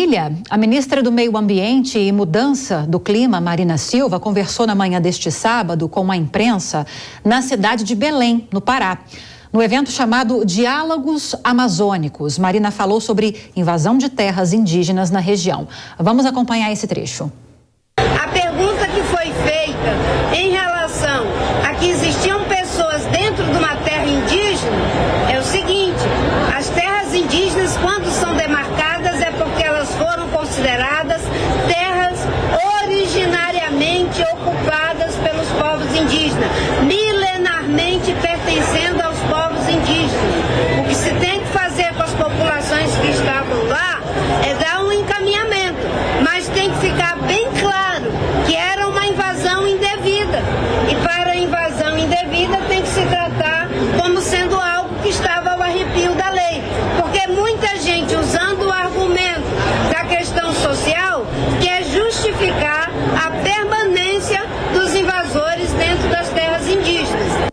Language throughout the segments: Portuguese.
Brasília, a ministra do Meio Ambiente e Mudança do Clima, Marina Silva, conversou na manhã deste sábado com a imprensa na cidade de Belém, no Pará. No evento chamado Diálogos Amazônicos, Marina falou sobre invasão de terras indígenas na região. Vamos acompanhar esse trecho. A pergunta que foi feita em relação a que existiam pessoas dentro de uma terra indígena é o seguinte: as terras indígenas, quando são demarcadas, é porque elas foram consideradas terras originariamente ocupadas pelos povos indígenas, milenarmente pertencendo aos povos indígenas. O que se tem que fazer com as populações que estavam lá é dar um encaminhamento, mas tem que ficar bem claro que era uma invasão indevida. E para a invasão indevida tem que se tratar como sendo algo que estava ao arrepio da lei. Porque muita gente, usando o argumento da questão social, quer justificar a permanência dos invasores dentro das terras indígenas.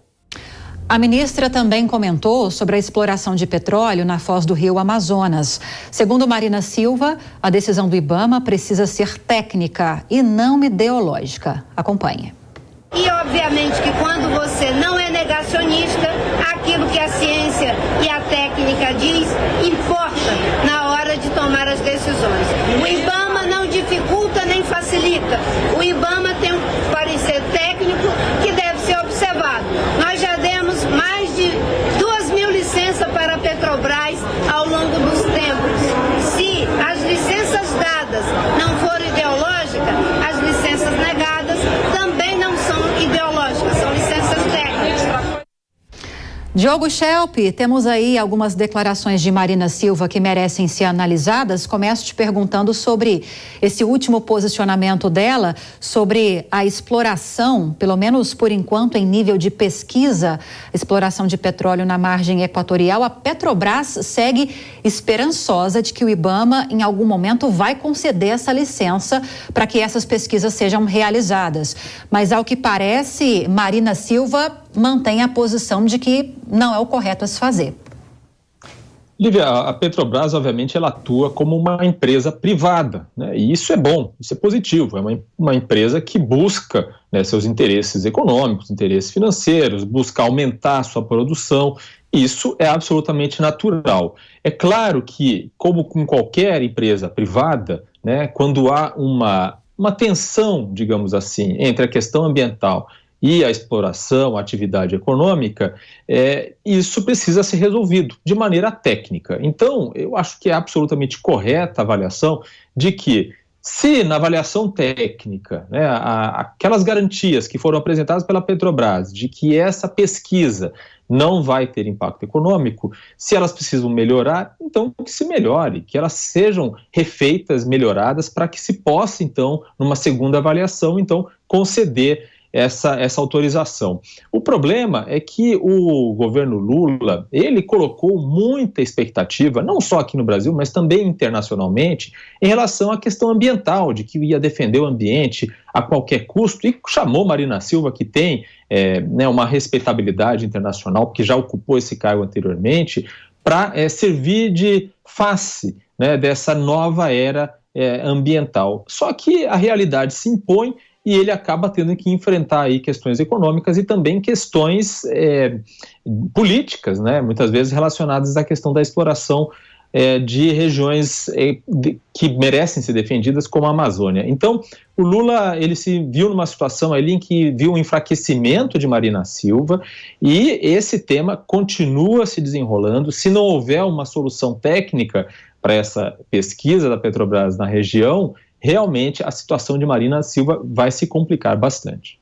A ministra também comentou sobre a exploração de petróleo na foz do rio Amazonas. Segundo Marina Silva, a decisão do IBAMA precisa ser técnica e não ideológica. Acompanhe. E obviamente que quando você não é negacionista, aquilo que a ciência e a técnica diz importa na hora de tomar as decisões. O IBAMA não dificulta nem facilita. O IBAMA tem um parecer técnico que deve ser observado. Nós já demos mais de 2.000 licenças para a Petrobras ao longo dos tempos. Se as licenças dadas não forem ideológicas, as licenças negadas também não são ideológicas, são licenças técnicas. Diogo Schelp, temos aí algumas declarações de Marina Silva que merecem ser analisadas. Começo te perguntando sobre esse último posicionamento dela sobre a exploração, pelo menos por enquanto em nível de pesquisa, exploração de petróleo na margem equatorial. A Petrobras segue esperançosa de que o IBAMA em algum momento vai conceder essa licença para que essas pesquisas sejam realizadas. Mas ao que parece, Marina Silva mantém a posição de que não é o correto a se fazer. Lívia, a Petrobras, obviamente, ela atua como uma empresa privada, né? E isso é bom, isso é positivo. É uma empresa que busca, né, seus interesses econômicos, interesses financeiros, busca aumentar a sua produção. Isso é absolutamente natural. É claro que, como com qualquer empresa privada, né, quando há uma tensão, digamos assim, entre a questão ambiental e a exploração, a atividade econômica, isso precisa ser resolvido de maneira técnica. Então, eu acho que é absolutamente correta a avaliação de que, se na avaliação técnica, né, aquelas garantias que foram apresentadas pela Petrobras de que essa pesquisa não vai ter impacto econômico, se elas precisam melhorar, então que se melhore, que elas sejam refeitas, melhoradas, para que se possa, então, numa segunda avaliação, então, conceder essa autorização. O problema é que o governo Lula, ele colocou muita expectativa, não só aqui no Brasil, mas também internacionalmente, em relação à questão ambiental, de que ia defender o ambiente a qualquer custo, e chamou Marina Silva, que tem uma respeitabilidade internacional, porque já ocupou esse cargo anteriormente, para servir de face, né, dessa nova era ambiental. Só que a realidade se impõe e ele acaba tendo que enfrentar aí questões econômicas e também questões políticas, né, muitas vezes relacionadas à questão da exploração de regiões que merecem ser defendidas, como a Amazônia. Então, o Lula, ele se viu numa situação ali em que viu um enfraquecimento de Marina Silva, e esse tema continua se desenrolando. Se não houver uma solução técnica para essa pesquisa da Petrobras na região, realmente a situação de Marina Silva vai se complicar bastante.